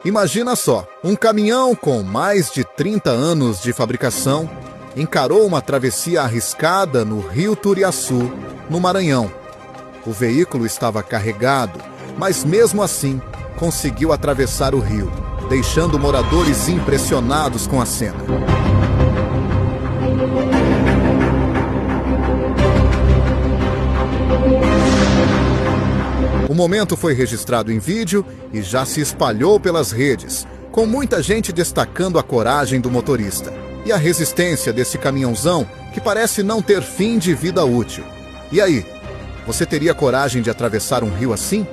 Imagina só, um caminhão com mais de 30 anos de fabricação encarou uma travessia arriscada no Rio Turiaçu, no Maranhão. O veículo estava carregado, mas mesmo assim conseguiu atravessar o rio, deixando moradores impressionados com a cena. O momento foi registrado em vídeo e já se espalhou pelas redes, com muita gente destacando a coragem do motorista e a resistência desse caminhãozão que parece não ter fim de vida útil. E aí, você teria coragem de atravessar um rio assim?